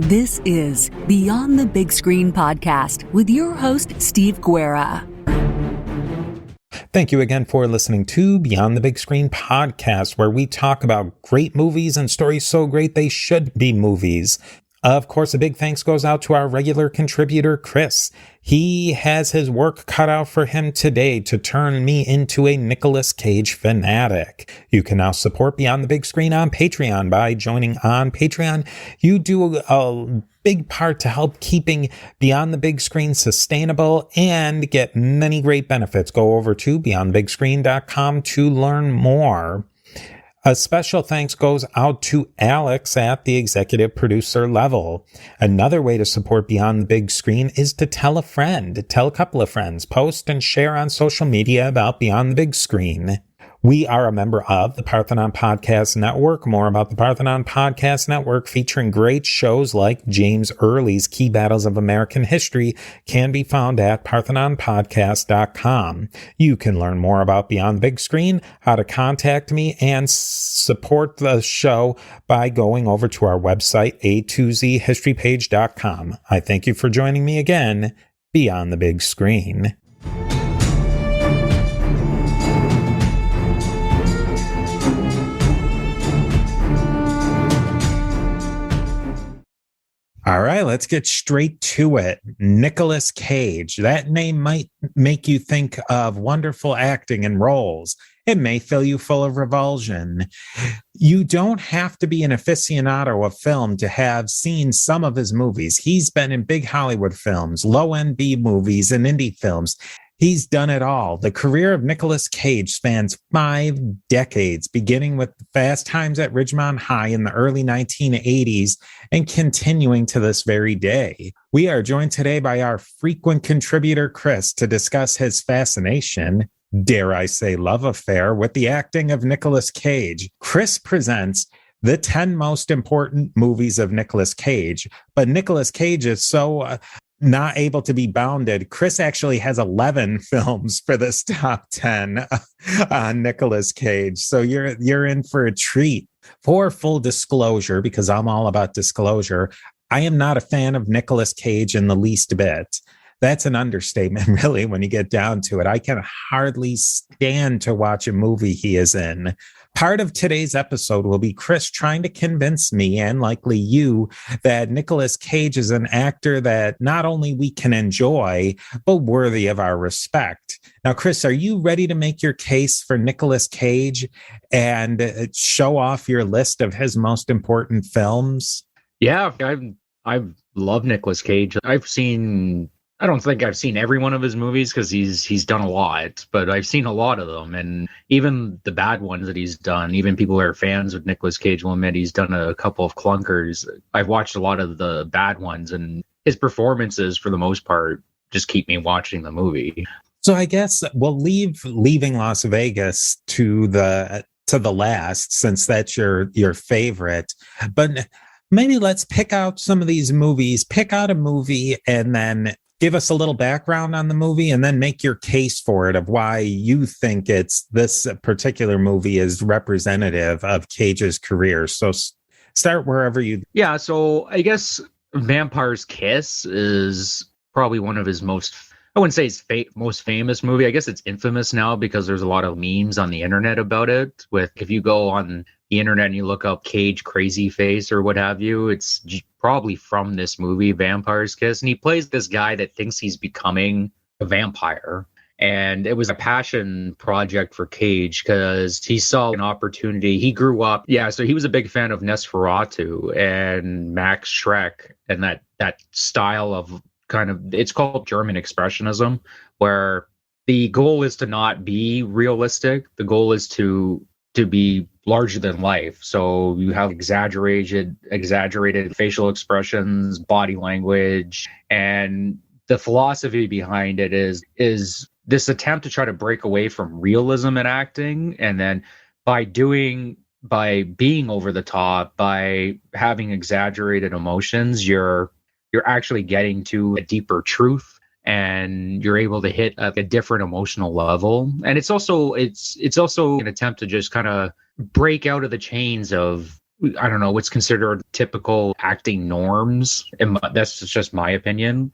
This is Beyond the Big Screen podcast with your host, Steve Guerra. Thank you again for listening to Beyond the Big Screen podcast, where we talk about great movies and stories so great they should be movies. Of course, a big thanks goes out to our regular contributor, Chris. He has his work cut out for him today to turn me into a Nicolas Cage fanatic. You can now support Beyond the Big Screen on Patreon by joining on Patreon. You do a big part to help keeping Beyond the Big Screen sustainable and get many great benefits. Go over to beyondbigscreen.com to learn more. A special thanks goes out to Alex at the executive producer level. Another way to support Beyond the Big Screen is to tell a friend, tell a couple of friends, post and share on social media about Beyond the Big Screen. We are a member of the Parthenon Podcast Network. More about the Parthenon Podcast Network, featuring great shows like James Early's Key Battles of American History, can be found at parthenonpodcast.com. You can learn more about Beyond the Big Screen, how to contact me, and support the show by going over to our website, a2zhistorypage.com. I thank you for joining me again, Beyond the Big Screen. All right, let's get straight to it. Nicolas Cage. That name might make you think of wonderful acting and roles. It may fill you full of revulsion. You don't have to be an aficionado of film to have seen some of his movies. He's been in big Hollywood films, low-end B movies, and indie films. He's done it all. The career of Nicolas Cage spans 5 decades, beginning with Fast Times at Ridgemont High in the early 1980s and continuing to this very day. We are joined today by our frequent contributor, Chris, to discuss his fascination, dare I say love affair, with the acting of Nicolas Cage. Chris presents the 10 most important movies of Nicolas Cage, but Nicolas Cage is so not able to be bounded. Chris actually has 11 films for this top 10 on Nicolas Cage. So you're in for a treat. For full disclosure, because I'm all about disclosure, I am not a fan of Nicolas Cage in the least bit. That's an understatement, really, when you get down to it. I can hardly stand to watch a movie he is in. Part of today's episode will be Chris trying to convince me, and likely you, that Nicolas Cage is an actor that not only we can enjoy, but worthy of our respect. Now, Chris, are you ready to make your case for Nicolas Cage and show off your list of his most important films? Yeah, I love Nicolas Cage. I don't think I've seen every one of his movies because he's done a lot, but I've seen a lot of them, and even the bad ones that he's done. Even people who are fans of Nicolas Cage will admit he's done a couple of clunkers. I've watched a lot of the bad ones, and his performances, for the most part, just keep me watching the movie. So I guess we'll leaving Las Vegas to the last, since that's your favorite, but maybe let's pick out some of these movies. Pick out a movie and then give us a little background on the movie, and then make your case for it of why you think this particular movie is representative of Cage's career. So start wherever you. Yeah, so I guess Vampire's Kiss is probably one of his I wouldn't say his most famous movie. I guess it's infamous now because there's a lot of memes on the internet about it. If you go on the internet and you look up Cage crazy face or what have you, it's probably from this movie, Vampire's Kiss. And he plays this guy that thinks he's becoming a vampire. And it was a passion project for Cage because he saw an opportunity. He grew up. Yeah, so he was a big fan of Nosferatu and Max Schreck and that style of it's called German Expressionism, where the goal is to not be realistic. The goal is to be larger than life. So you have exaggerated facial expressions, body language, and the philosophy behind it is this attempt to try to break away from realism in acting, and then by being over the top, by having exaggerated emotions, you're actually getting to a deeper truth, and you're able to hit a different emotional level. And it's also an attempt to just kind of break out of the chains of I don't know, what's considered typical acting norms. And that's just my opinion.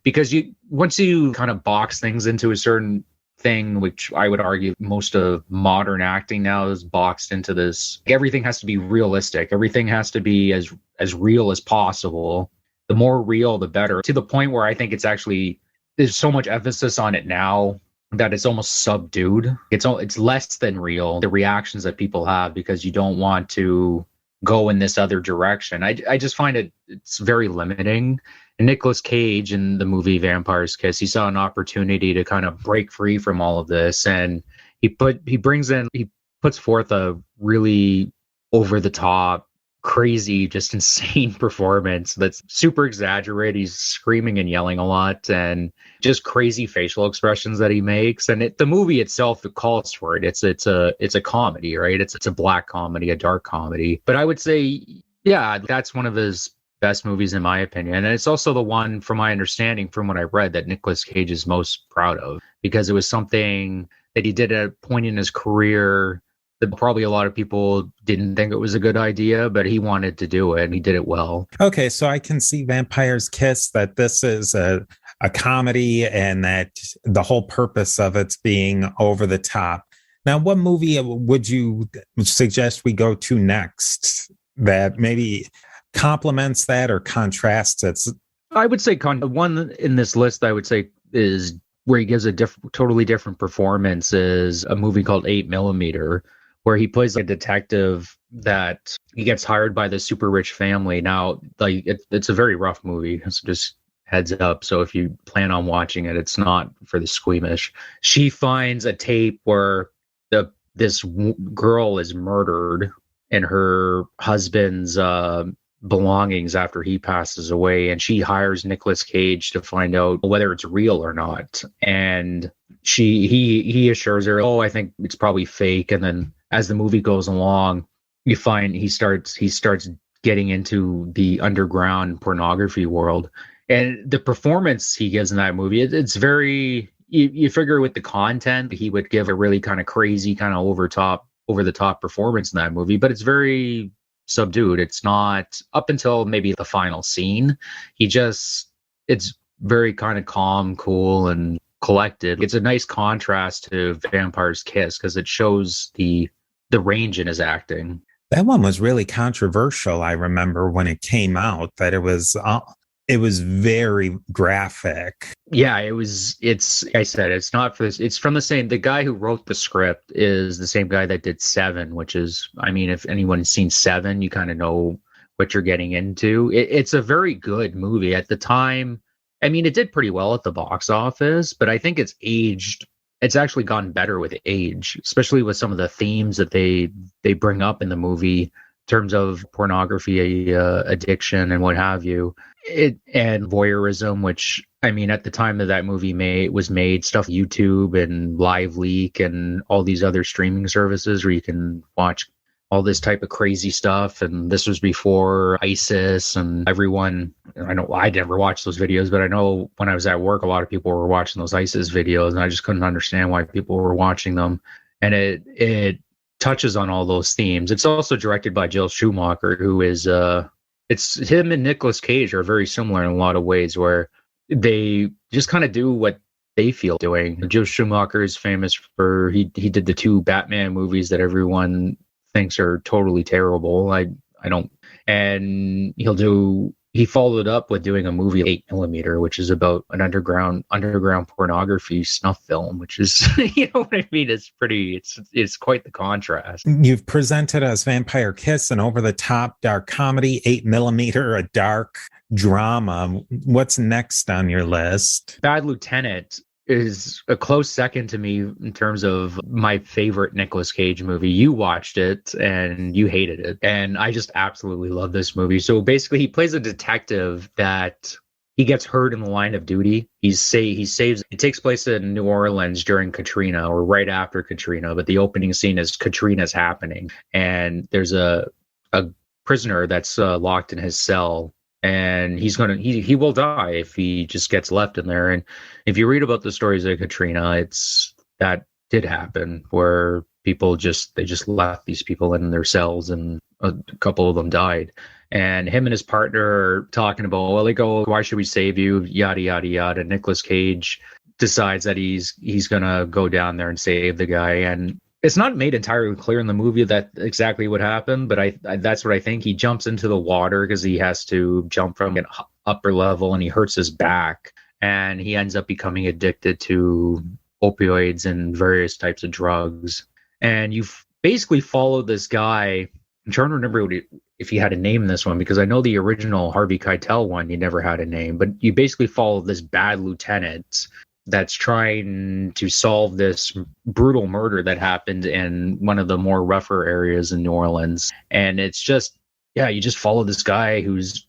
Because once you kind of box things into a certain thing, which I would argue most of modern acting now is boxed into this, everything has to be realistic. Everything has to be as real as possible. The more real, the better. To the point where I think there's so much emphasis on it now that it's almost subdued. It's less than real, the reactions that people have, because you don't want to go in this other direction. I just find it's very limiting. And Nicolas Cage in the movie Vampire's Kiss, he saw an opportunity to kind of break free from all of this, and he puts forth a really over the top, crazy, just insane performance that's super exaggerated. He's screaming and yelling a lot, and just crazy facial expressions that he makes. And the movie itself, it calls for it. It's a comedy, right? It's a black comedy, a dark comedy. But I would say, yeah, that's one of his best movies in my opinion. And it's also the one, from my understanding, from what I read, that Nicolas Cage is most proud of, because it was something that he did at a point in his career that probably a lot of people didn't think it was a good idea, but he wanted to do it and he did it well. Okay, so I can see Vampire's Kiss, that this is a comedy and that the whole purpose of it's being over the top. Now, what movie would you suggest we go to next that maybe complements that or contrasts it? I would say one in this list I would say is where he gives a totally different performance is a movie called 8mm, where he plays a detective that he gets hired by the super rich family. Now, like it's a very rough movie. It's just heads up. So if you plan on watching it, it's not for the squeamish. She finds a tape where this girl is murdered and her husband's belongings after he passes away, and she hires Nicolas Cage to find out whether it's real or not. And he assures her, oh, I think it's probably fake. And then as the movie goes along, you find he starts getting into the underground pornography world. And the performance he gives in that movie, it's very, you figure with the content he would give a really kind of crazy, kind of over the top performance in that movie, but it's very subdued. It's not, up until maybe the final scene, it's very kind of calm, cool, and collected. It's a nice contrast to Vampire's Kiss because it shows the range in his acting. That one was really controversial. I remember when it came out that it was very graphic. Yeah, I said, it's not for this. It's from the guy who wrote the script is the same guy that did Seven, which is, I mean, if anyone's seen Seven, you kind of know what you're getting into. It's a very good movie at the time. I mean, it did pretty well at the box office, but I think it's aged. It's actually gotten better with age, especially with some of the themes that they bring up in the movie in terms of pornography, addiction, and what have you. And voyeurism, which, I mean, at the time that movie was made, stuff YouTube and Live Leak and all these other streaming services where you can watch all this type of crazy stuff. And this was before ISIS and everyone. I know I never watched those videos, but I know when I was at work, a lot of people were watching those ISIS videos, and I just couldn't understand why people were watching them. And it touches on all those themes. It's also directed by Joel Schumacher, who is it's him and Nicolas Cage are very similar in a lot of ways, where they just kind of do what they feel doing. Joel Schumacher is famous for he did the 2 Batman movies that everyone thinks are totally terrible. I don't, and he followed up with doing a movie 8mm, which is about an underground pornography snuff film, which is, you know what I mean? It's quite the contrast. You've presented us Vampire Kiss, an over-the-top dark comedy, 8mm, a dark drama. What's next on your list? Bad Lieutenant is a close second to me in terms of my favorite Nicolas Cage movie. You watched it and you hated it, and I just absolutely love this movie. So basically, he plays a detective that he gets hurt in the line of duty. He saves. It takes place in New Orleans during Katrina, or right after Katrina, but the opening scene is Katrina's happening, and there's a prisoner that's locked in his cell. And he will die if he just gets left in there. And if you read about the stories of Katrina, that did happen, where people they just left these people in their cells, and a couple of them died. And him and his partner are talking about, well, they go, why should we save you? Yada, yada, yada. Nicolas Cage decides that he's going to go down there and save the guy. And it's not made entirely clear in the movie that exactly what happened, but I that's what I think. He jumps into the water because he has to jump from an upper level, and he hurts his back. And he ends up becoming addicted to opioids and various types of drugs. And you basically follow this guy. I'm trying to remember if he had a name in this one, because I know the original Harvey Keitel one, he never had a name. But you basically follow this bad lieutenant that's trying to solve this brutal murder that happened in one of the more rougher areas in New Orleans. And it's just, yeah, you just follow this guy who's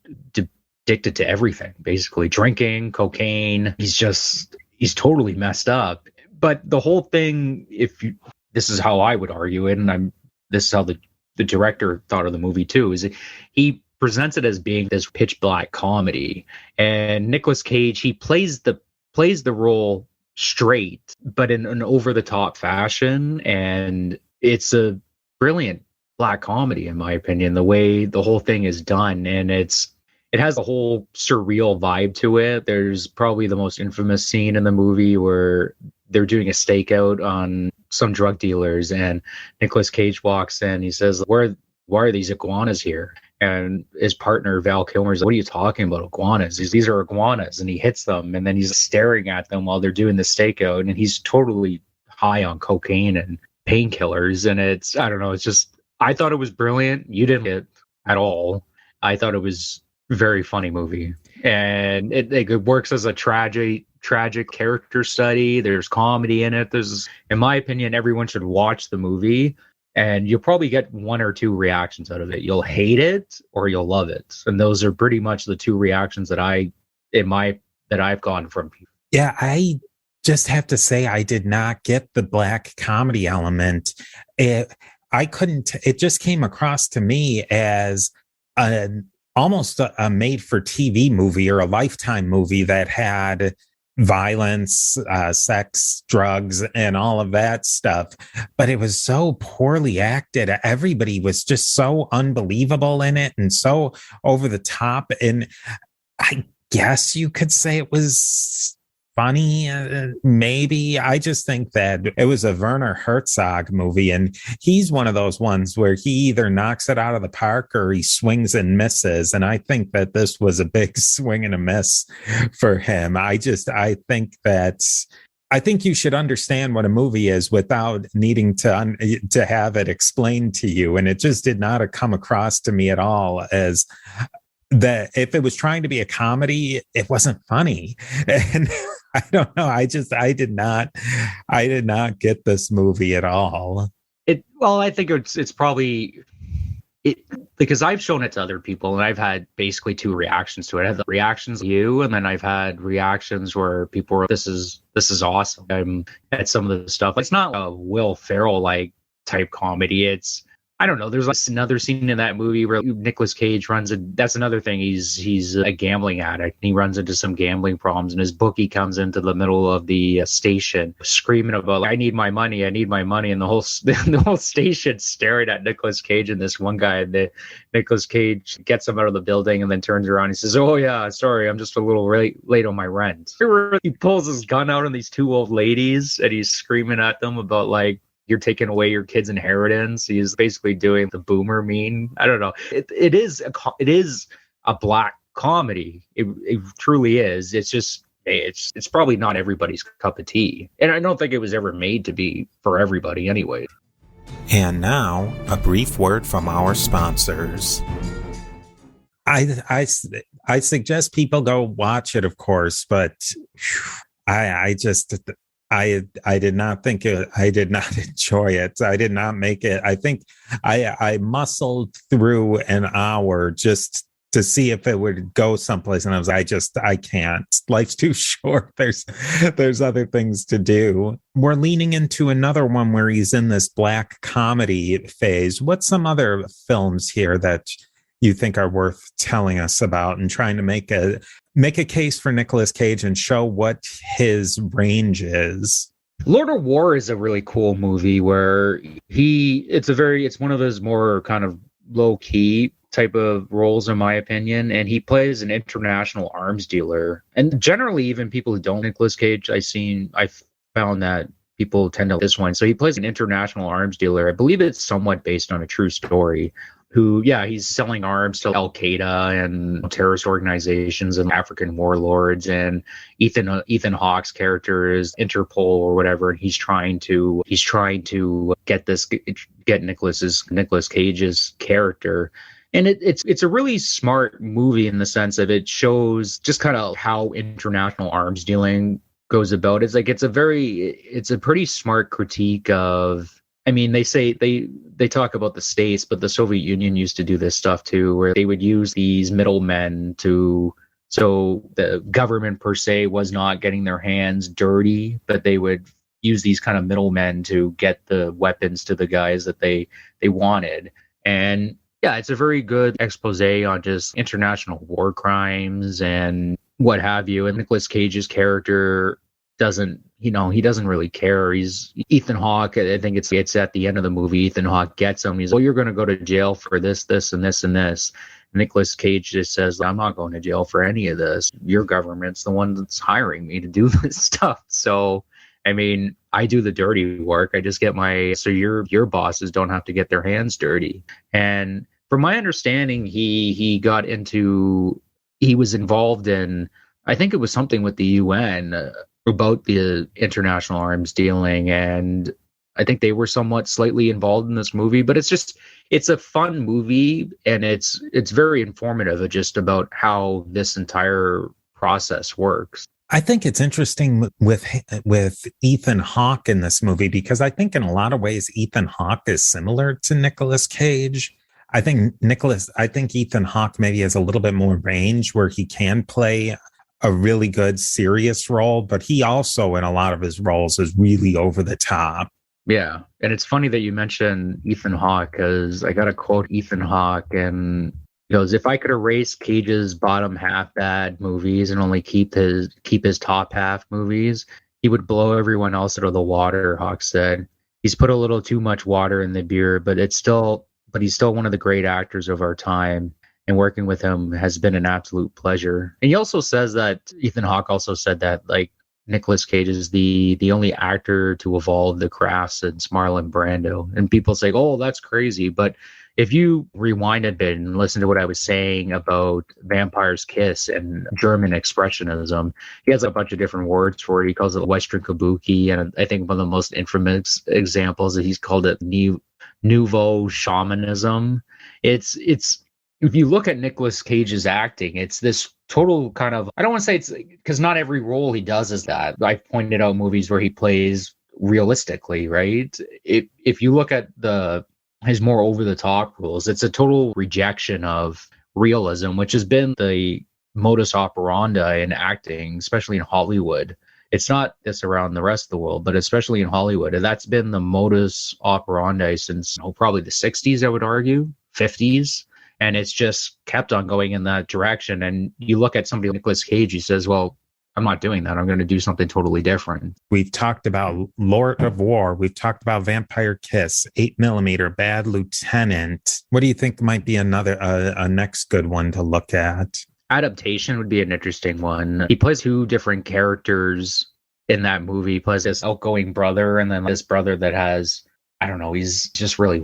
addicted to everything, basically drinking, cocaine. He's totally messed up. But the whole thing, this is how I would argue it, and this is how the director thought of the movie too, is he presents it as being this pitch black comedy. And Nicolas Cage, he plays the role straight, but in an over-the-top fashion. And it's a brilliant black comedy, in my opinion, the way the whole thing is done. And it has a whole surreal vibe to it. There's probably the most infamous scene in the movie where they're doing a stakeout on some drug dealers, and Nicolas Cage walks in. He says, why are these iguanas here? And his partner, Val Kilmer's like, what are you talking about, iguanas? These are iguanas. And he hits them, and then he's staring at them while they're doing the stakeout. And he's totally high on cocaine and painkillers. And I don't know, I thought it was brilliant. You didn't get it at all. I thought it was a very funny movie. And it works as a tragic character study. There's comedy in it. In my opinion, everyone should watch the movie. And you'll probably get one or two reactions out of it. You'll hate it or you'll love it. And those are pretty much the two reactions that I've gotten from people. Yeah, I just have to say I did not get the black comedy element. It just came across to me as almost a made-for-TV movie or a Lifetime movie that had violence, sex, drugs, and all of that stuff. But it was so poorly acted. Everybody was just so unbelievable in it and so over the top. And I guess you could say it was funny, maybe. I just think that it was a Werner Herzog movie, and he's one of those ones where he either knocks it out of the park or he swings and misses. And I think that this was a big swing and a miss for him. I think you should understand what a movie is without needing to have it explained to you. And it just did not come across to me at all as that. If it was trying to be a comedy, it wasn't funny. And I don't know. I did not get this movie at all. I think it's probably because I've shown it to other people, and I've had basically two reactions to it. I had the reactions to you, and then I've had reactions where people were, this is awesome. I'm at some of the stuff. It's not a Will Ferrell like type comedy. I don't know. There's like another scene in that movie where Nicolas Cage that's another thing. He's a gambling addict. He runs into some gambling problems, and his bookie comes into the middle of the station screaming about, like, I need my money. And the whole station staring at Nicolas Cage and this one guy. Nicolas Cage gets him out of the building and then turns around. And he says, oh yeah, sorry, I'm just a little late on my rent. He pulls his gun out on these two old ladies and he's screaming at them about, like, you're taking away your kid's inheritance. He's basically doing the boomer meme. I don't know. It is a black comedy. It truly is. It's just it's probably not everybody's cup of tea, and I don't think it was ever made to be for everybody anyway. And now a brief word from our sponsors. I suggest people go watch it, of course, but I did not think it. I did not enjoy it. I did not make it. I think I muscled through an hour just to see if it would go someplace, and I was I can't. Life's too short. There's other things to do. We're leaning into another one where he's in this black comedy phase. What's some other films here that you think are worth telling us about and trying to make a case for Nicolas Cage and show what his range is? Lord of War is a really cool movie where it's one of those more kind of low key type of roles, in my opinion. And he plays an international arms dealer. And generally, even people who don't Nicolas Cage, I found that people tend to this one. So he plays an international arms dealer. I believe it's somewhat based on a true story. Who, yeah, he's selling arms to Al Qaeda and terrorist organizations and African warlords. And Ethan Hawke's character is Interpol or whatever, and he's trying to get Nicolas Cage's character. And it's a really smart movie in the sense of it shows just kind of how international arms dealing goes about. It's a pretty smart critique of. I mean, they talk about the States, but the Soviet Union used to do this stuff too, where they would use these middlemen so the government per se was not getting their hands dirty, but they would use these kind of middlemen to get the weapons to the guys that they wanted. And yeah, it's a very good expose on just international war crimes and what have you. And Nicolas Cage's character doesn't really care. He's Ethan Hawke. I think it's at the end of the movie. Ethan Hawke gets him. He's like, "Well, you're going to go to jail for this, this, and this, and this." Nicolas Cage just says, "I'm not going to jail for any of this. Your government's the one that's hiring me to do this stuff." So, I mean, I do the dirty work. I just get so your bosses don't have to get their hands dirty. And from my understanding, he was involved in, I think it was something with the UN. About the international arms dealing, and I think they were somewhat slightly involved in this movie. But it's a fun movie, and it's very informative just about how this entire process works. I think it's interesting with Ethan Hawke in this movie, because I think in a lot of ways Ethan Hawke is similar to Nicolas Cage. I think Ethan Hawke maybe has a little bit more range where he can play a really good serious role, but he also in a lot of his roles is really over the top. Yeah. And it's funny that you mentioned Ethan Hawke, because I got to quote Ethan Hawke, and he goes, "If I could erase Cage's bottom half bad movies and only keep his top half movies, he would blow everyone else out of the water," Hawke said. "He's put a little too much water in the beer, but he's still one of the great actors of our time. And working with him has been an absolute pleasure." And he also says that Ethan Hawke also said that like Nicolas Cage is the only actor to evolve the craft since Marlon Brando. And people say, "Oh, that's crazy." But if you rewind a bit and listen to what I was saying about Vampire's Kiss and German expressionism, he has a bunch of different words for it. He calls it Western Kabuki. And I think one of the most infamous examples that he's called it Nouveau Shamanism. It's if you look at Nicolas Cage's acting, it's this total kind of, I don't want to say it's because not every role he does is that. I've pointed out movies where he plays realistically, right? If you look at his more over the top roles, it's a total rejection of realism, which has been the modus operandi in acting, especially in Hollywood. It's not this around the rest of the world, but especially in Hollywood. And that's been the modus operandi since probably the 60s, I would argue, 50s. And it's just kept on going in that direction. And you look at somebody like Nicolas Cage, he says, "Well, I'm not doing that. I'm going to do something totally different." We've talked about Lord of War. We've talked about Vampire Kiss, 8mm, Bad Lieutenant. What do you think might be a next good one to look at? Adaptation would be an interesting one. He plays two different characters in that movie. He plays this outgoing brother, and then this brother that has, I don't know, he's just really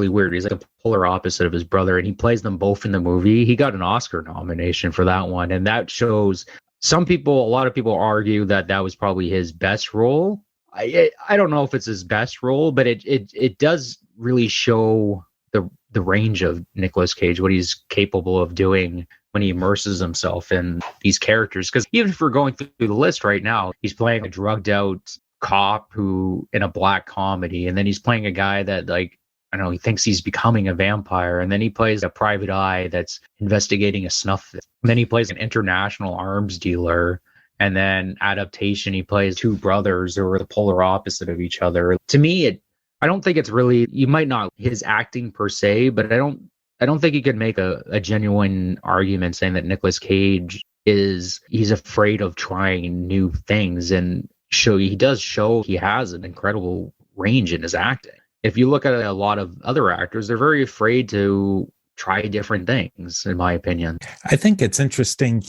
weird. He's like the polar opposite of his brother, and he plays them both in the movie. He got an Oscar nomination for that one, and that shows a lot of people argue that was probably his best role. I don't know if it's his best role, but it does really show the range of Nicolas Cage, what he's capable of doing when he immerses himself in these characters. Because even if we're going through the list right now, he's playing a drugged out cop who in a black comedy, and then he's playing a guy that, like, I don't know, he thinks he's becoming a vampire, and then he plays a private eye that's investigating a snuff. And then he plays an international arms dealer, and then adaptation, he plays two brothers who are the polar opposite of each other. To me, I don't think it's really, you might not his acting per se, but I don't think you could make a genuine argument saying that Nicolas Cage he's afraid of trying new things, and he does show he has an incredible range in his acting. if you look at a lot of other actors, they're very afraid to try different things, in my opinion. I think it's interesting.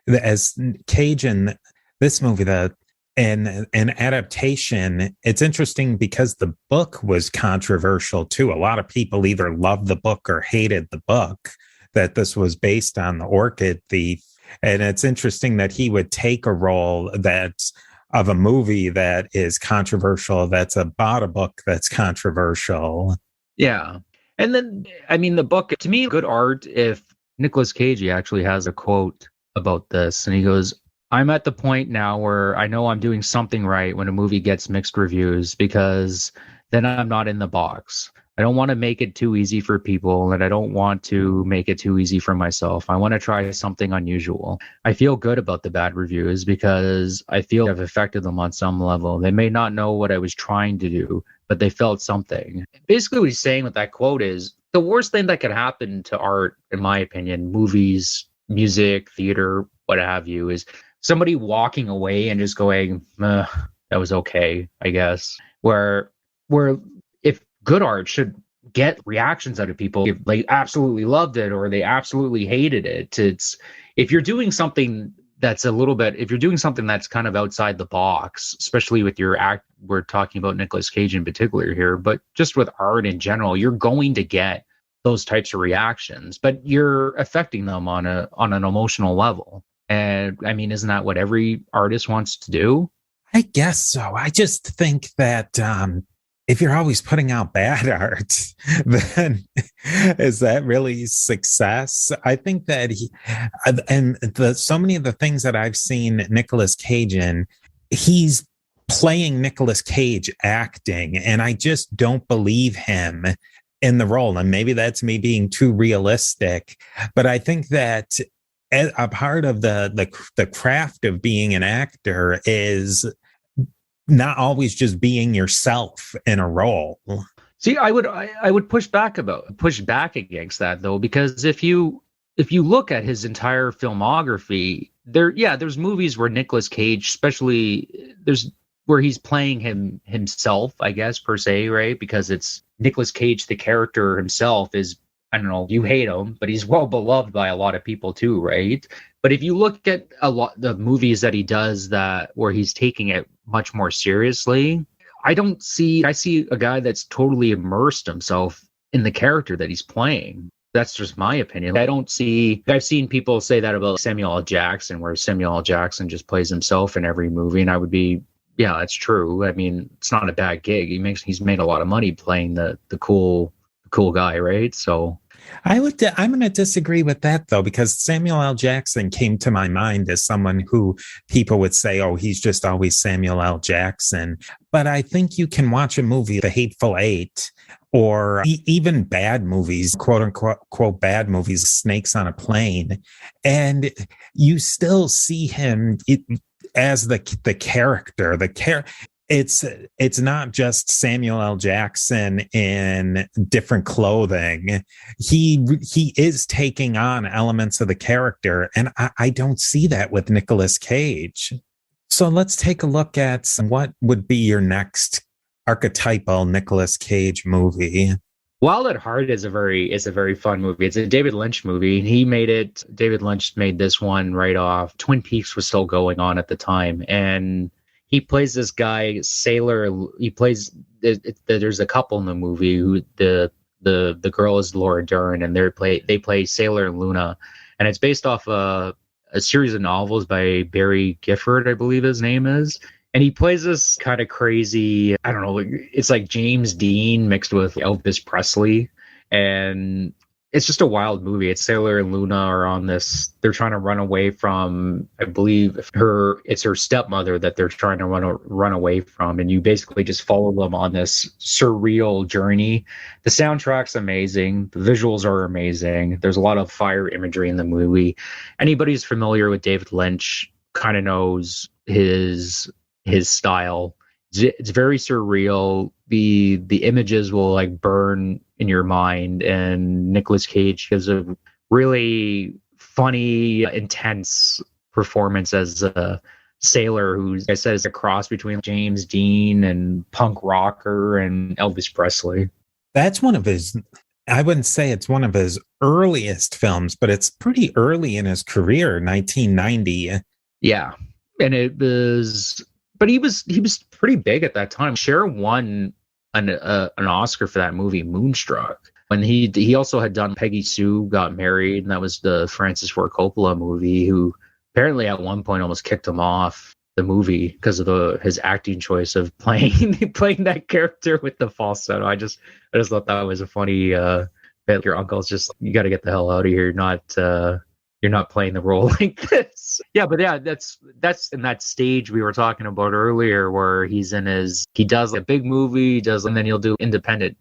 As Cage in this movie, an adaptation, it's interesting because the book was controversial too. A lot of people either loved the book or hated the book that this was based on, The Orchid Thief. And it's interesting that he would take a role that's of a movie that is controversial, that's about a book that's controversial. Yeah. And then, I mean, the book, to me, good art, if Nicolas Cage actually has a quote about this, and he goes, I'm at the point now where I know I'm doing something right when a movie gets mixed reviews, because then I'm not in the box. I don't want to make it too easy for people, and I don't want to make it too easy for myself. I want to try something unusual. I feel good about the bad reviews because I feel I've affected them on some level. They may not know what I was trying to do, but they felt something. Basically, what he's saying with that quote is the worst thing that could happen to art, in my opinion, movies, music, theater, what have you, is somebody walking away and just going, that was okay, I guess. Where if good art should get reactions out of people, if they absolutely loved it or they absolutely hated it. It's if you're doing something that's a little bit, if you're doing something that's kind of outside the box, especially with your act, we're talking about Nicolas Cage in particular here, but just with art in general, you're going to get those types of reactions, but you're affecting them on an emotional level. And I mean, isn't that what every artist wants to do? I guess so. I just think that if you're always putting out bad art, then is that really success? I think that so many of the things that I've seen Nicolas Cage in, he's playing Nicolas Cage acting, and I just don't believe him in the role. And maybe that's me being too realistic, but I think that a part of the craft of being an actor is not always just being yourself in a role. See, I would push back against that though, because if you look at his entire filmography, there's movies where Nicolas Cage, especially where he's playing himself, I guess, per se, right? Because it's Nicolas Cage, the character himself is, I don't know, you hate him, but he's well beloved by a lot of people too, right? But if you look at a lot the movies that he does where he's taking it much more seriously, I see a guy that's totally immersed himself in the character that he's playing. That's just my opinion. I've seen people say that about Samuel L. Jackson, where Samuel L. Jackson just plays himself in every movie, and I would be, yeah, that's true. I mean, it's not a bad gig. He's made a lot of money playing the cool guy, right? So I'm going to disagree with that though, because Samuel L. Jackson came to my mind as someone who people would say, oh, he's just always Samuel L. Jackson. But I think you can watch a movie, The Hateful Eight, or even bad movies, quote unquote bad movies, Snakes on a Plane, and you still see him as the character. It's not just Samuel L. Jackson in different clothing. He is taking on elements of the character, and I don't see that with Nicolas Cage. So let's take a look at what would be your next archetypal Nicolas Cage movie. Wild at Heart is a very fun movie. It's a David Lynch movie. David Lynch made this one right off. Twin Peaks was still going on at the time, and he plays this guy, Sailor. There's a couple in the movie who the girl is Laura Dern, and they play Sailor and Luna, and it's based off a series of novels by Barry Gifford, I believe his name is. And he plays this kind of crazy, I don't know, it's like James Dean mixed with Elvis Presley. And it's just a wild movie. It's Sailor and Luna are on this, they're trying to run away from, I believe it's her stepmother that they're trying to run away from. And you basically just follow them on this surreal journey. The soundtrack's amazing. The visuals are amazing. There's a lot of fire imagery in the movie. Anybody who's familiar with David Lynch kind of knows his style. It's very surreal. The images will like burn in your mind, and Nicolas Cage gives a really funny, intense performance as sailor who's, I said, is a cross between James Dean and punk rocker and Elvis Presley. That's one of his, I wouldn't say it's one of his earliest films, but it's pretty early in his career, 1990. Yeah. And it was, but he was pretty big at that time. Cher won an Oscar for that movie, Moonstruck. When he also had done Peggy Sue Got Married, and that was the Francis Ford Coppola movie, who apparently at one point almost kicked him off the movie because of his acting choice of playing that character with the falsetto. I just thought that was a funny bit. Your uncle's just, you got to get the hell out of here. You're not playing the role like this. Yeah, but yeah, that's in that stage we were talking about earlier where he does a big movie, and then he'll do independent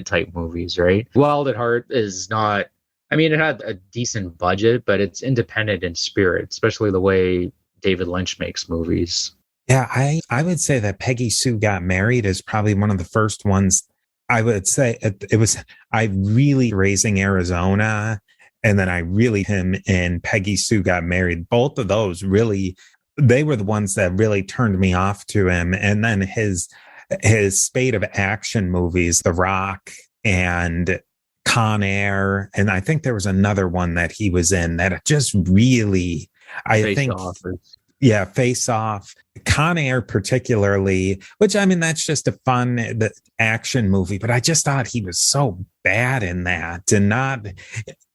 type movies, right? Wild at Heart is not, I mean, it had a decent budget, but it's independent in spirit, especially the way David Lynch makes movies. Yeah, I would say that Peggy Sue Got Married is probably one of the first ones. I would say it was, I really Raising Arizona, and then I really him in Peggy Sue Got Married. Both of those really, they were the ones that really turned me off to him. And then his spate of action movies, The Rock and Con Air, and I think there was another one that he was in that just really, Face Off, Con Air particularly, which, I mean, that's just a fun action movie, but I just thought he was so bad in that, and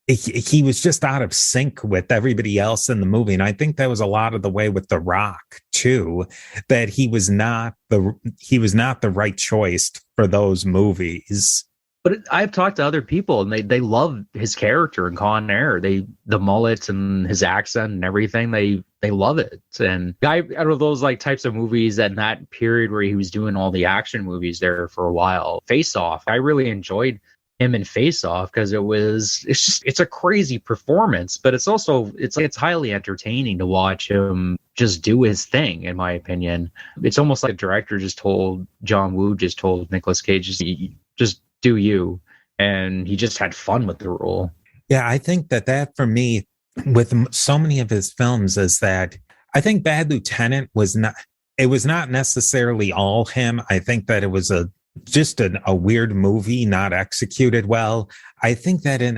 he was just out of sync with everybody else in the movie. And I think that was a lot of the way with The Rock too, that he was not the right choice for those movies. But I've talked to other people, and they love his character in Con Air. The mullet and his accent and everything. They love it. And out of those like types of movies, in that period where he was doing all the action movies there for a while, Face Off, I really enjoyed him in Face Off because it's a crazy performance, but it's also it's highly entertaining to watch him just do his thing. In my opinion, it's almost like a director John Woo just told Nicolas Cage, just do you, and he just had fun with the role. Yeah, I think that for me, with so many of his films, is that I think Bad Lieutenant was not necessarily all him. I think that it was just a weird movie, not executed well. I think that in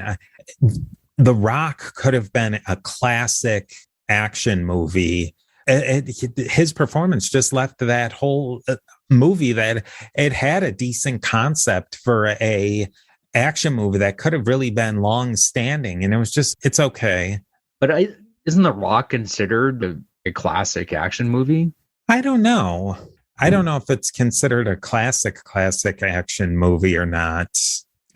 The Rock could have been a classic action movie. His performance just left that whole movie that it had a decent concept for a action movie that could have really been long standing, and it's okay. But isn't The Rock considered a classic action movie? I don't know if it's considered a classic action movie or not.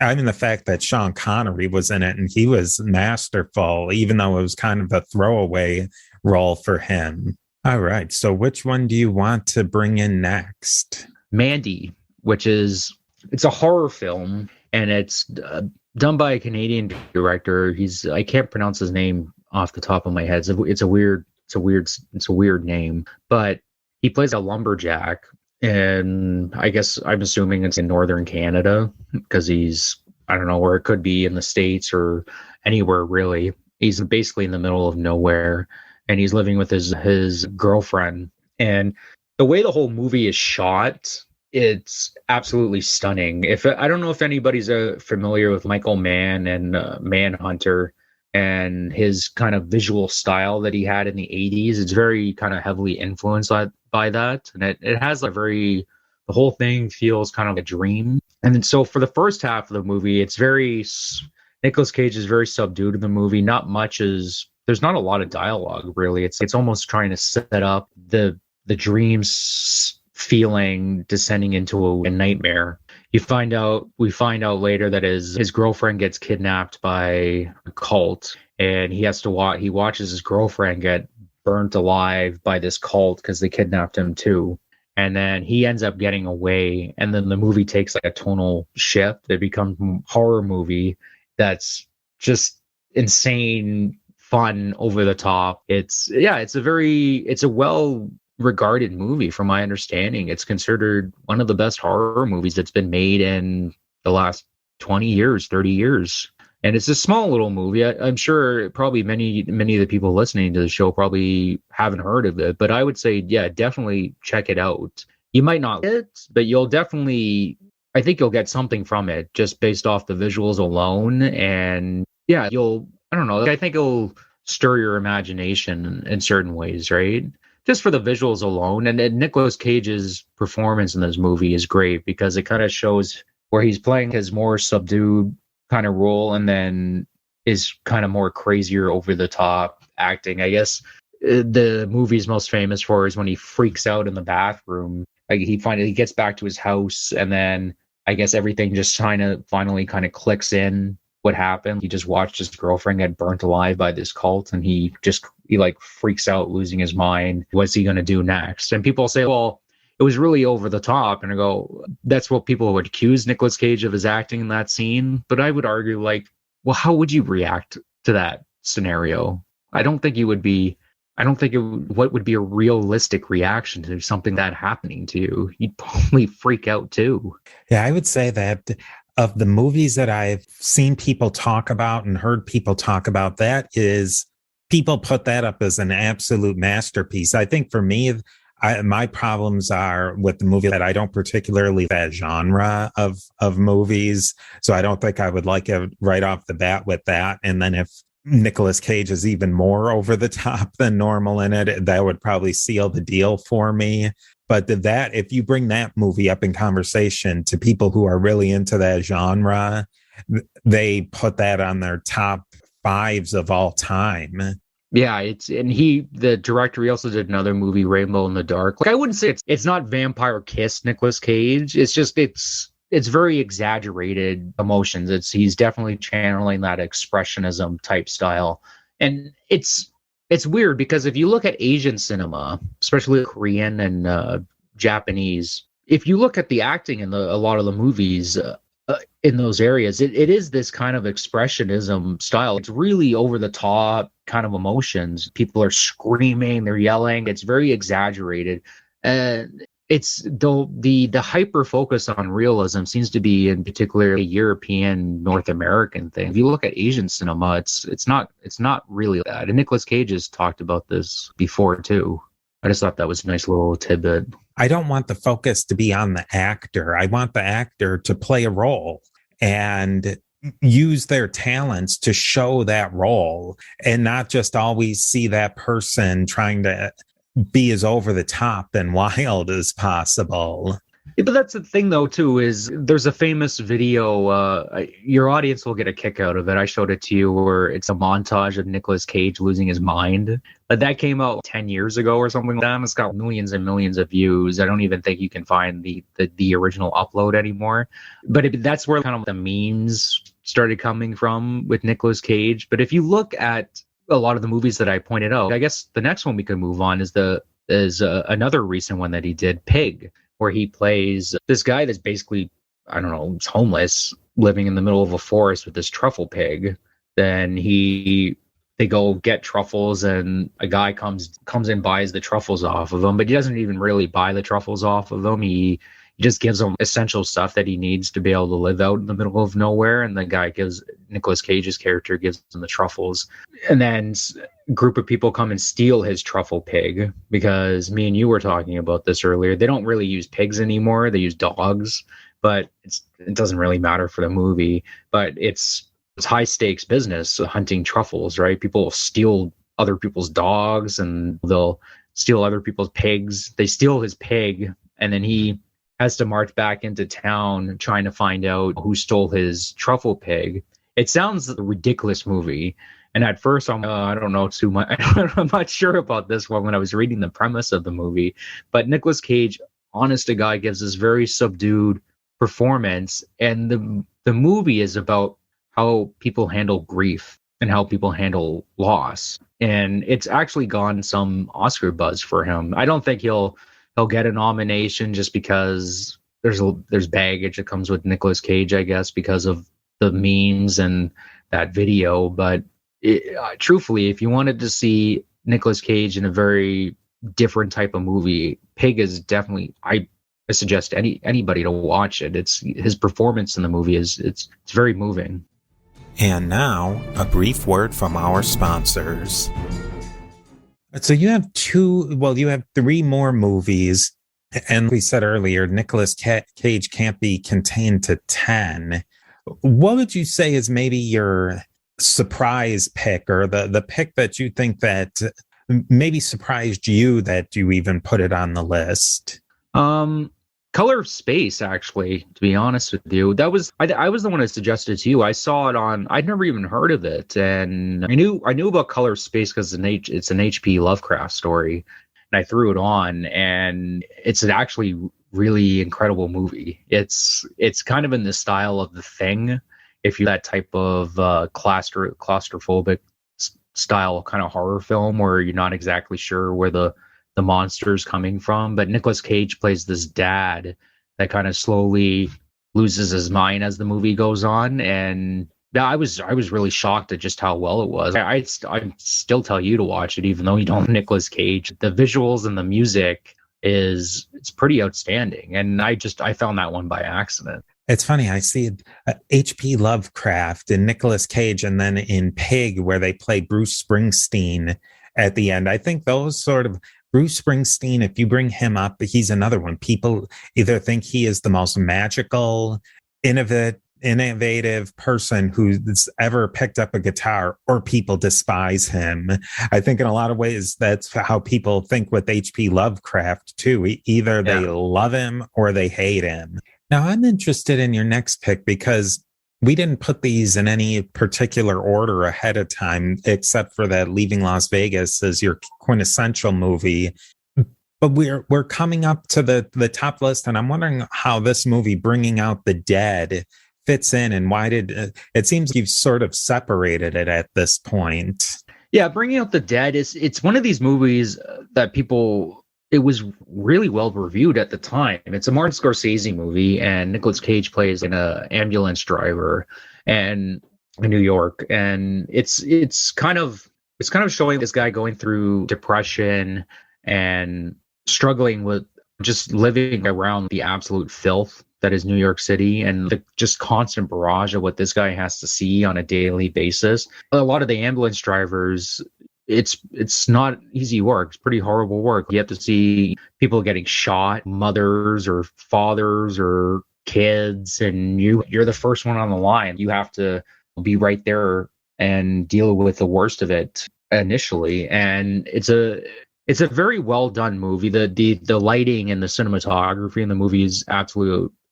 I mean, the fact that Sean Connery was in it and he was masterful, even though it was kind of a throwaway role for him. All right. So which one do you want to bring in next? Mandy, which it's a horror film, and it's done by a Canadian director. I can't pronounce his name off the top of my head. It's a weird name, but he plays a lumberjack, and I guess I'm assuming it's in northern Canada because I don't know where it could be in the States or anywhere really. He's basically in the middle of nowhere, and he's living with his girlfriend. And the way the whole movie is shot, it's absolutely stunning. I don't know if anybody's familiar with Michael Mann and Manhunter and his kind of visual style that he had in the 80s. It's very kind of heavily influenced by that. And it has the whole thing feels kind of a dream. And then so for the first half of the movie, Nicolas Cage is very subdued in the movie. There's not a lot of dialogue really. It's almost trying to set up the dreams feeling descending into a nightmare. We find out later that his girlfriend gets kidnapped by a cult, and he watches his girlfriend get burnt alive by this cult because they kidnapped him too. And then he ends up getting away, and then the movie takes like a tonal shift. It becomes a horror movie that's just insane, fun, over the top. It's a well regarded movie from my understanding. It's considered one of the best horror movies that's been made in the last 20 years, 30 years. And it's a small little movie. I'm sure probably many of the people listening to the show probably haven't heard of it, but I would say, yeah, definitely check it out. You might not get it, but you'll definitely, I think you'll get something from it just based off the visuals alone. And yeah, I don't know, I think it'll stir your imagination in certain ways, right? Just for the visuals alone. And Nicolas Cage's performance in this movie is great because it kind of shows where he's playing his more subdued kind of role and then is kind of more crazier over the top acting. I guess the movie's most famous for is when he freaks out in the bathroom. Like he gets back to his house and then I guess everything just finally kind of clicks in what happened. He just watched his girlfriend get burnt alive by this cult and he like freaks out, losing his mind. What's he going to do next? And people say, well, it was really over the top. And I go, that's what people would accuse Nicolas Cage of his acting in that scene. But I would argue, like, well, how would you react to that scenario? I don't think what would be a realistic reaction to something that happening to you? You'd probably freak out too. Yeah, I would say that of the movies that I've seen people talk about and heard people talk about, people put that up as an absolute masterpiece. I think for me, my problems are with the movie that I don't particularly that genre of movies. So I don't think I would like it right off the bat with that. And then if Nicolas Cage is even more over the top than normal in it, that would probably seal the deal for me. But if you bring that movie up in conversation to people who are really into that genre, they put that on their top fives of all time. Yeah, the director, he also did another movie, Rainbow in the Dark. Like, I wouldn't say it's not Vampire Kiss Nicolas Cage. It's just it's very exaggerated emotions. He's definitely channeling that expressionism type style. And it's weird because if you look at Asian cinema, especially Korean and Japanese, if you look at the acting in a lot of the movies in those areas, it is this kind of expressionism style. It's really over the top kind of emotions. People are screaming, they're yelling. It's very exaggerated. And it's the hyper focus on realism seems to be in particular a European, North American thing. If you look at Asian cinema, it's not really that. And Nicolas Cage has talked about this before too. I just thought that was a nice little tidbit. I don't want the focus to be on the actor. I want the actor to play a role and use their talents to show that role and not just always see that person trying to be as over the top and wild as possible. Yeah, but that's the thing, though, too, is there's a famous video. Your audience will get a kick out of it. I showed it to you where it's a montage of Nicolas Cage losing his mind. But that came out 10 years ago or something like that. It's got millions and millions of views. I don't even think you can find the original upload anymore. But that's where kind of the memes started coming from with Nicolas Cage. But if you look at a lot of the movies that I pointed out, I guess the next one we could move on is another recent one that he did, Pig, where he plays this guy that's basically, I don't know, he's homeless, living in the middle of a forest with this truffle pig. Then they go get truffles and a guy comes and buys the truffles off of him, but he doesn't even really buy the truffles off of him. He just gives him essential stuff that he needs to be able to live out in the middle of nowhere. And the guy Nicolas Cage's character gives him the truffles. And then a group of people come and steal his truffle pig, because me and you were talking about this earlier. They don't really use pigs anymore. They use dogs, but it doesn't really matter for the movie. But it's high stakes business, hunting truffles, right? People will steal other people's dogs and they'll steal other people's pigs. They steal his pig, and then he has to march back into town trying to find out who stole his truffle pig. It sounds a ridiculous movie. And at first, I don't know too much. I'm not sure about this one when I was reading the premise of the movie. But Nicolas Cage, honest to God, gives this very subdued performance. And the movie is about how people handle grief and how people handle loss. And it's actually gotten some Oscar buzz for him. I don't think he'll get a nomination just because there's baggage that comes with Nicolas Cage, I guess, because of the memes and that video. But truthfully, if you wanted to see Nicolas Cage in a very different type of movie, Pig is definitely, I suggest anybody to watch it. It's his performance in the movie it's very moving. And now, a brief word from our sponsors. So you have three more movies. And we said earlier, Nicolas Cage can't be contained to 10. What would you say is maybe your surprise pick, or the pick that you think that maybe surprised you that you even put it on the list? Color of Space, actually, to be honest with you. That was I was the one that suggested it to you. I saw it on, I'd never even heard of it, and I knew about Color of Space because it's an H.P. Lovecraft story, and I threw it on, and it's an actually really incredible movie. It's kind of in the style of The Thing, if you that type of claustrophobic style kind of horror film where you're not exactly sure where the monster's coming from. But Nicolas Cage plays this dad that kind of slowly loses his mind as the movie goes on, and I was really shocked at just how well it was. I still tell you to watch it, even though you don't know Nicolas Cage. The visuals and the music it's pretty outstanding, and I found that one by accident. It's funny, I see H.P. Lovecraft and Nicolas Cage, and then in Pig, where they play Bruce Springsteen at the end. I think those sort of Bruce Springsteen, if you bring him up, he's another one. People either think he is the most magical, innovative person who's ever picked up a guitar, or people despise him. I think in a lot of ways, that's how people think with H.P. Lovecraft too. Either they love him or they hate him. Now, I'm interested in your next pick because we didn't put these in any particular order ahead of time, except for that Leaving Las Vegas as your quintessential movie. But we're coming up to the top list, and I'm wondering how this movie, Bringing Out the Dead, fits in, and why did it seems you've sort of separated it at this point. Yeah, Bringing Out the Dead it's one of these movies that it was really well reviewed at the time. It's a Martin Scorsese movie, and Nicolas Cage plays an ambulance driver in New York, and it's kind of showing this guy going through depression and struggling with just living around the absolute filth that is New York City, and the just constant barrage of what this guy has to see on a daily basis. A lot of the ambulance drivers, it's not easy work. It's pretty horrible work. You have to see people getting shot, mothers or fathers or kids, and you're the first one on the line. You have to be right there and deal with the worst of it initially. And it's a very well done movie. The lighting and the cinematography in the movie is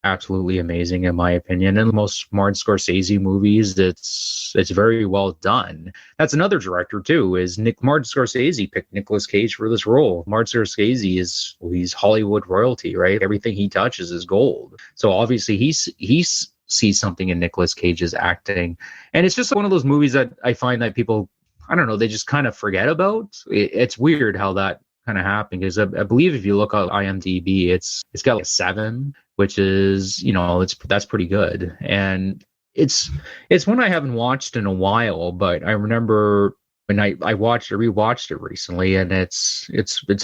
absolutely amazing, in my opinion. And most Martin Scorsese movies, it's very well done. That's another director too, is Martin Scorsese picked Nicolas Cage for this role. Martin Scorsese he's Hollywood royalty, right? Everything he touches is gold. So obviously he sees something in Nicolas Cage's acting. And it's just one of those movies that I find that people, I don't know, they just kind of forget about. It's weird how that kind of happened, because I believe if you look at IMDb, it's got like 7, which is, that's pretty good. And it's one I haven't watched in a while, but I remember when I rewatched it recently, and it's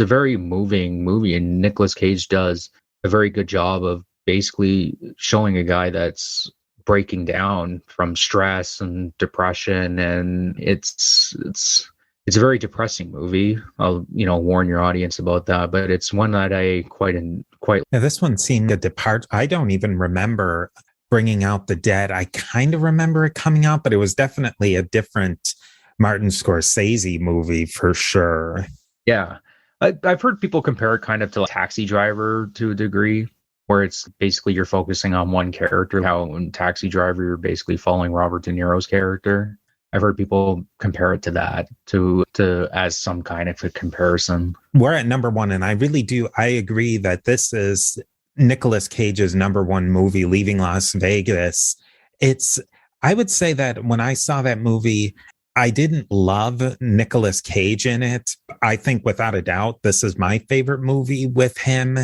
a very moving movie, and Nicolas Cage does a very good job of basically showing a guy that's breaking down from stress and depression, and it's a very depressing movie. I'll warn your audience about that, but it's one that I quite. Yeah, this one seemed to depart. I don't even remember Bringing Out the Dead. I kind of remember it coming out, but it was definitely a different Martin Scorsese movie for sure. Yeah, I've heard people compare it kind of to Taxi Driver to a degree, where it's basically you're focusing on one character. How in Taxi Driver you're basically following Robert De Niro's character. I've heard people compare it to that, to as some kind of a comparison. We're at number 1, and I agree that this is Nicolas Cage's number 1 movie, Leaving Las Vegas. I would say that when I saw that movie, I didn't love Nicolas Cage in it. I think without a doubt, this is my favorite movie with him.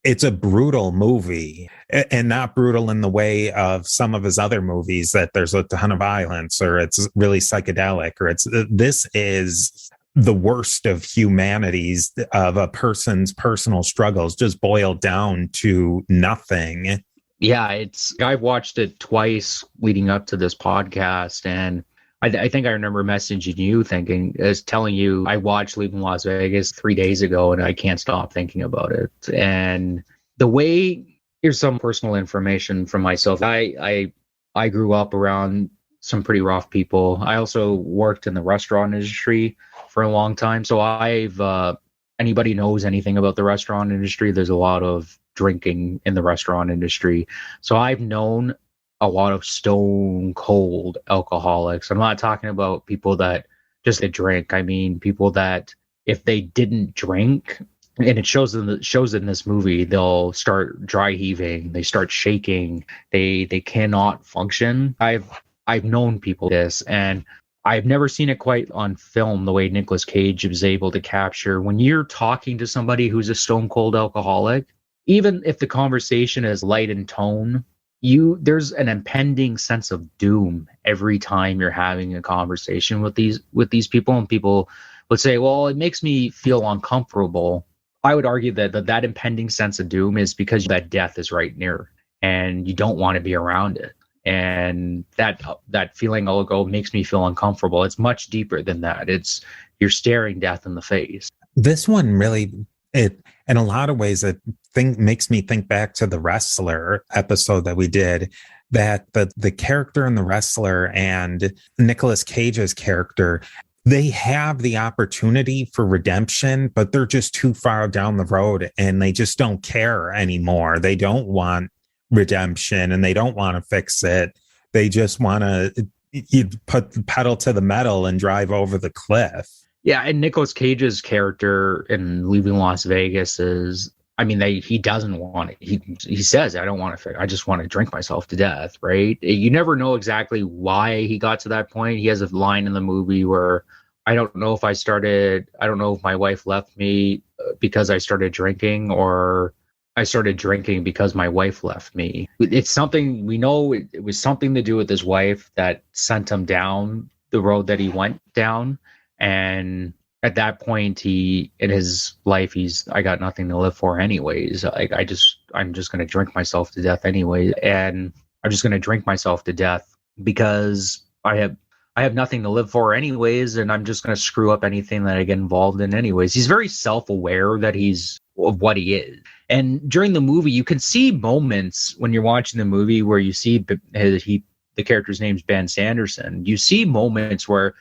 It's a brutal movie, and not brutal in the way of some of his other movies that there's a ton of violence, or it's really psychedelic, or this is the worst of humanities, of a person's personal struggles just boiled down to nothing. Yeah, I've watched it twice leading up to this podcast, and I think I remember messaging you telling you I watched Leaving Las Vegas 3 days ago, and I can't stop thinking about it. And the way here's some personal information from myself. I grew up around some pretty rough people. I also worked in the restaurant industry for a long time, so I've anybody knows anything about the restaurant industry, there's a lot of drinking in the restaurant industry. So I've known a lot of stone cold alcoholics. I'm not talking about people that just drink. I mean people that if they didn't drink, and it shows in this movie, they'll start dry heaving, they start shaking, they cannot function. I've known people this, and I've never seen it quite on film the way Nicolas Cage was able to capture when you're talking to somebody who's a stone cold alcoholic, even if the conversation is light in tone, there's an impending sense of doom every time you're having a conversation with these people, and people would say, well, it makes me feel uncomfortable. I would argue that impending sense of doom is because that death is right near and you don't want to be around it. And that feeling makes me feel uncomfortable. It's much deeper than that. It's you're staring death in the face. This one really, it in a lot of ways, makes me think back to the Wrestler episode that we did, that the character in the Wrestler and Nicolas Cage's character, they have the opportunity for redemption, but they're just too far down the road and they just don't care anymore. They don't want redemption and they don't want to fix it. They just want to put the pedal to the metal and drive over the cliff. Yeah, and Nicolas Cage's character in Leaving Las Vegas is, I mean, he doesn't want it. He says, I don't want to fix, I just want to drink myself to death, right? You never know exactly why he got to that point. He has a line in the movie where I don't know if my wife left me because I started drinking, or I started drinking because my wife left me. It's something we know. It was something to do with his wife that sent him down the road that he went down. And at that point, in his life, I got nothing to live for anyways. I'm just going to drink myself to death anyway. And I'm just going to drink myself to death because I have nothing to live for anyways. And I'm just going to screw up anything that I get involved in anyways. He's very self-aware of what he is. And during the movie, you can see moments when you're watching the movie where you see the character's name's Ben Sanderson. You see moments where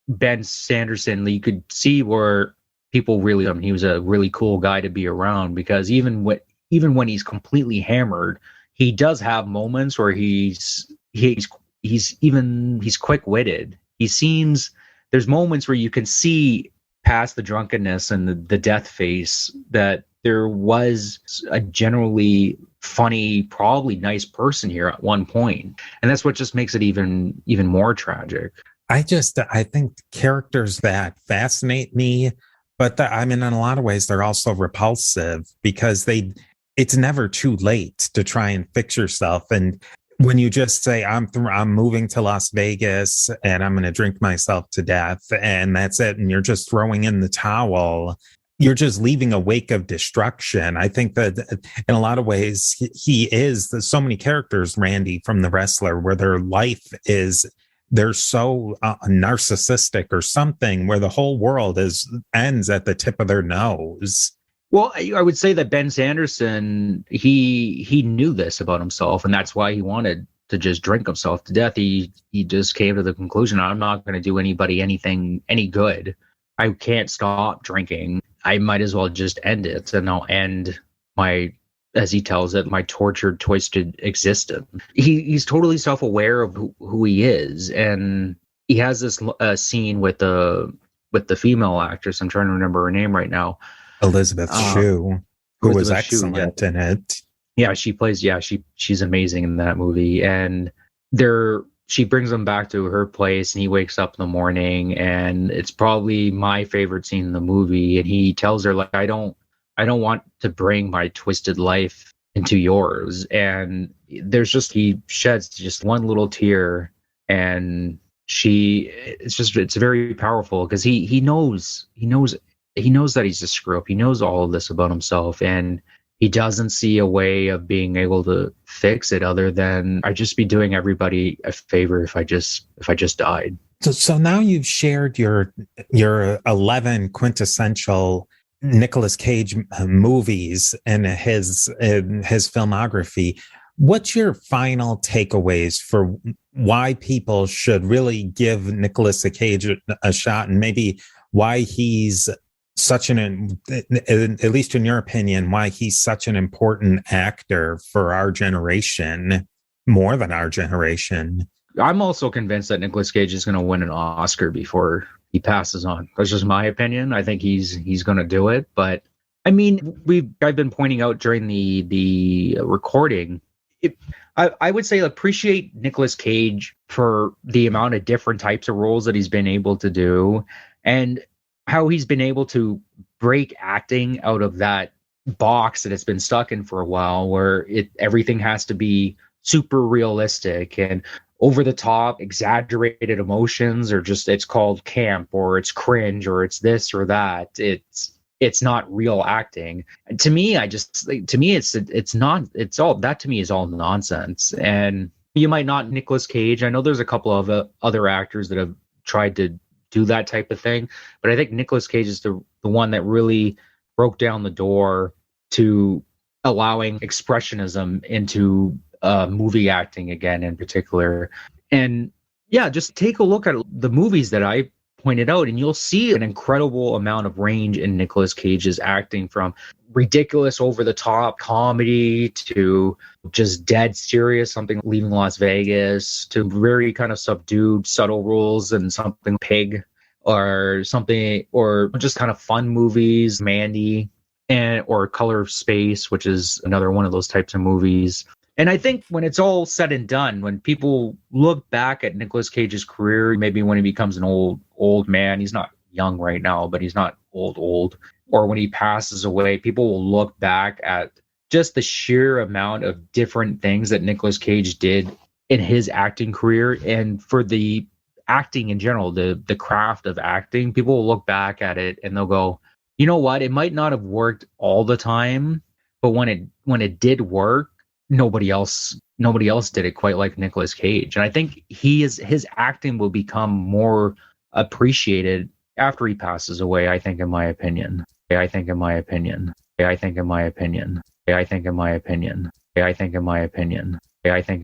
Ben Sanderson, you could see where people really, he was a really cool guy to be around, because even when he's completely hammered, he does have moments where he's quick-witted. There's moments where you can see past the drunkenness and the death face that there was a generally funny, probably nice person here at one point. And that's what just makes it even more tragic. I think characters that fascinate me, but in a lot of ways, they're also repulsive because it's never too late to try and fix yourself. And when you just say, I'm moving to Las Vegas and I'm going to drink myself to death and that's it, and you're just throwing in the towel, you're just leaving a wake of destruction. I think that in a lot of ways, there's so many characters, Randy, from The Wrestler, where their life they're so narcissistic or something, where the whole world ends at the tip of their nose. Well, I would say that Ben Sanderson, he knew this about himself, and that's why he wanted to just drink himself to death. He just came to the conclusion, I'm not going to do anybody any good. I can't stop drinking. I might as well just end it, and I'll end my, as he tells it, my tortured, twisted existence. He's totally self-aware of who he is, and he has this scene with the female actress. I'm trying to remember her name right now. Elizabeth Shue, who was excellent in it. Yeah, she's amazing in that movie. And she brings him back to her place, and he wakes up in the morning, and it's probably my favorite scene in the movie. And he tells her, like, I don't want to bring my twisted life into yours. And he sheds just one little tear, and it's very powerful because he knows that he's a screw up. He knows all of this about himself, and he doesn't see a way of being able to fix it other than I'd just be doing everybody a favor if I just died. So now you've shared your 11 quintessential Nicolas Cage movies and his filmography. What's your final takeaways for why people should really give Nicolas Cage a shot, and maybe why he's such at least in your opinion, why he's such an important actor for our generation, more than our generation? I'm also convinced that Nicolas Cage is going to win an Oscar before he passes on. That's just my opinion. I think he's going to do it. But I mean, I've been pointing out during the recording, I would say appreciate Nicolas Cage for the amount of different types of roles that he's been able to do, and how he's been able to break acting out of that box that it's been stuck in for a while, where everything has to be super realistic and over the top, exaggerated emotions, or just it's called camp, or it's cringe, or it's this or that. It's not real acting. And to me, it's all that to me is all nonsense. And you might not Nicolas Cage. I know there's a couple of other actors that have tried to do that type of thing, but I think Nicolas Cage is the one that really broke down the door to allowing expressionism into movie acting again in particular. And yeah, just take a look at the movies that I pointed out, and you'll see an incredible amount of range in Nicolas Cage's acting, from ridiculous over the top comedy to just dead serious, something Leaving Las Vegas, to very kind of subdued subtle roles and something Pig, or something, or just kind of fun movies, Mandy, or Color of Space, which is another one of those types of movies. And I think when it's all said and done, when people look back at Nicolas Cage's career, maybe when he becomes an old man, he's not young right now, but he's not old, or when he passes away, people will look back at just the sheer amount of different things that Nicolas Cage did in his acting career. And for the acting in general, the craft of acting, people will look back at it and they'll go, you know what, it might not have worked all the time, but when it did work, nobody else did it quite like Nicolas Cage. And I think his acting will become more appreciated after he passes away, I think, in my opinion. I think in my opinion. I think in my opinion. I think in my opinion. I think in my opinion. I think